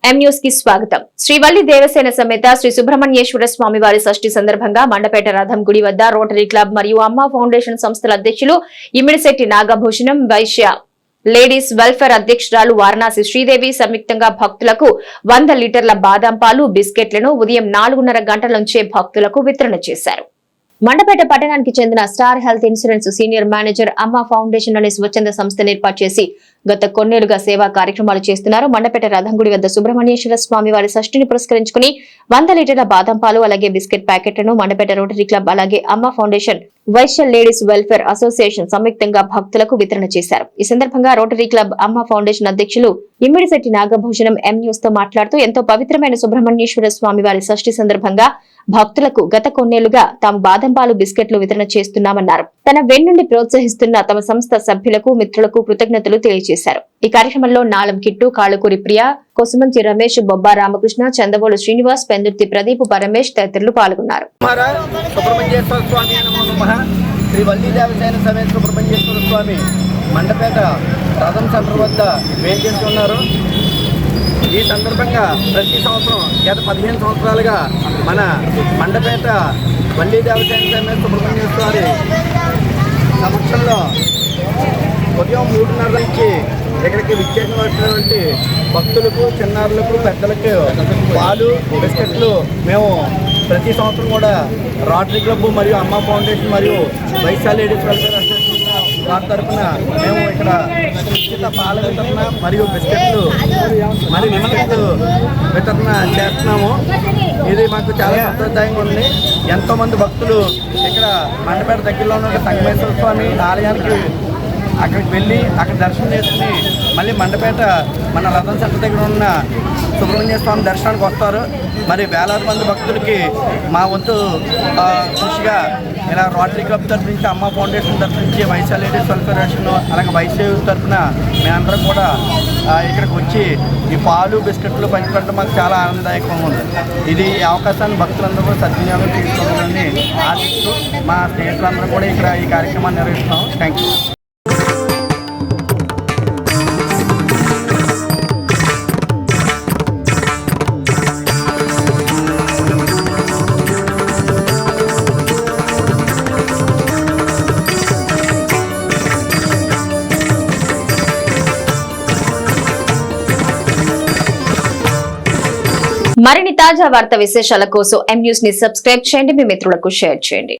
M news కి స్వాగతం. శ్రీవల్లి దేవసేన సమేత శ్రీ సుబ్రహ్మణ్యేశ్వర స్వామి వారి షష్ఠి సందర్భంగా మండపేట రథం గుడి వద్ద రోటరీ క్లబ్ మరియు అమ్మ ఫౌండేషన్ సంస్థల అధ్యక్షులు ఇమ్మిడిశెట్టి నాగభూషణం, వైశ్య లేడీస్ వెల్ఫేర్ అధ్యక్షురాలు వారణాసి శ్రీదేవి సంయుక్తంగా భక్తులకు 100 లీటర్ల బాదం పాలు, బిస్కెట్లను ఉదయం 4:30 గంటల నుంచే భక్తులకు వితరణ చేశారు. మండపేట పట్టణానికి చెందిన star health insurance senior manager అమ్మ ఫౌండేషన్ అనే స్వచ్ఛంద సంస్థను ఏర్పాటు చేసి గత కొన్నేళ్లుగా సేవా కార్యక్రమాలు చేస్తున్నారు. మండపేట రథంగుడి వద్ద సుబ్రహ్మణ్యేశ్వర స్వామి వారి షష్ఠిని పురస్కరించుకుని 100 లీటర్ల బాదం పాలు అలాగే బిస్కెట్ ప్యాకెట్లను మండపేట రోటరీ క్లబ్ అలాగే Amma foundation, Vaishya ladies welfare association సంయుక్తంగా భక్తులకు వితరణ చేశారు. ఈ సందర్భంగా రోటరీ క్లబ్, అమ్మ ఫౌండేషన్ అధ్యక్షులు ఇమ్మిడిశెట్టి నాగభూషణం ఎం న్యూస్ తో మాట్లాడుతూ ఎంతో పవిత్రమైన సుబ్రహ్మణ్యేశ్వర స్వామి వారి షష్ఠి సందర్భంగా భక్తులకు గత కొన్నేళ్లుగా తాము బాదం పాలు, బిస్కెట్లు వితరణ చేస్తున్నామన్నారు. తన వెన్నుండి ప్రోత్సహిస్తున్న తమ సంస్థ సభ్యులకు, మిత్రులకు కృతజ్ఞతలు తెలియజేశారు. ఈ కార్యక్రమంలో నాలం కిట్టు, కాళుకూరి ప్రియ, కొసుమంచి రమేష్, బొబ్బా రామకృష్ణ, చందవోలు శ్రీనివాస్, పెందుర్తి ప్రదీప్, పరమేష్ తదితరులు పాల్గొన్నారు. శ్రీవల్లి దేవసేన సమేత సుబ్రహ్మణ్యేశ్వర స్వామి మండపేట రథం సెంటర్ వద్ద వేయించేస్తున్నారు. ఈ సందర్భంగా ప్రతి సంవత్సరం గత 15 సంవత్సరాలుగా మన మండపేట వల్లి దేవసేన సమేత సుబ్రహ్మణ్యేశ్వర స్వామి సమక్షంలో ఉదయం 3:30 నుంచి ఇక్కడికి విచ్చేసినటువంటి భక్తులకు, చిన్నారులకు, పెద్దలకు పాలు, బిస్కెట్లు మేము ప్రతి సంవత్సరం కూడా రోటరీ క్లబ్ మరియు అమ్మ ఫౌండేషన్ మరియు వైశ్య లేడీస్ వెల్ఫేర్ అసోసియేషన్ వారి తరఫున మేము ఇక్కడ ఉచిత పాల వితరణ మరియు బిస్కెట్లు వితరణ చేస్తున్నాము. ఇది మాకు చాలా సంతోషదాయంగా ఉంది. ఎంతోమంది భక్తులు ఇక్కడ మండపేట దగ్గరలో ఉన్న సంగమేశ్వర స్వామి ఆలయానికి అక్కడికి వెళ్ళి అక్కడ దర్శనం చేసుకుని మళ్ళీ మండపేట మన రథం సెంటర్ దగ్గర ఉన్న సుబ్రహ్మణ్య స్వామి దర్శనానికి వస్తారు. మరి వేలాది మంది భక్తులకి మా వంతు కృషిగా ఇలా రోటరీ క్లబ్ తరఫు నుంచి, అమ్మ ఫౌండేషన్ తరఫు నుంచి, వైశ్య లేడీస్ వెల్ఫేర్ అసోసియేషన్ అలాగే వైశ్య తరఫున మేమందరం కూడా ఇక్కడికి వచ్చి ఈ పాలు, బిస్కెట్లు పంచుకోవడం మాకు చాలా ఆనందదాయకంగా ఉంది. ఇది అవకాశాన్ని భక్తులందరూ కూడా సద్వినియోగం తీసుకోవాలని ఆశిస్తూ మా స్నేహితులందరూ కూడా ఇక్కడ ఈ కార్యక్రమాన్ని నిర్వహిస్తున్నాం. Thank you. మరిన్ని తాజా వార్తా విశేషాల కోసం ఎం న్యూస్ ని సబ్స్క్రైబ్ చేయండి, మీ మిత్రులకు షేర్ చేయండి.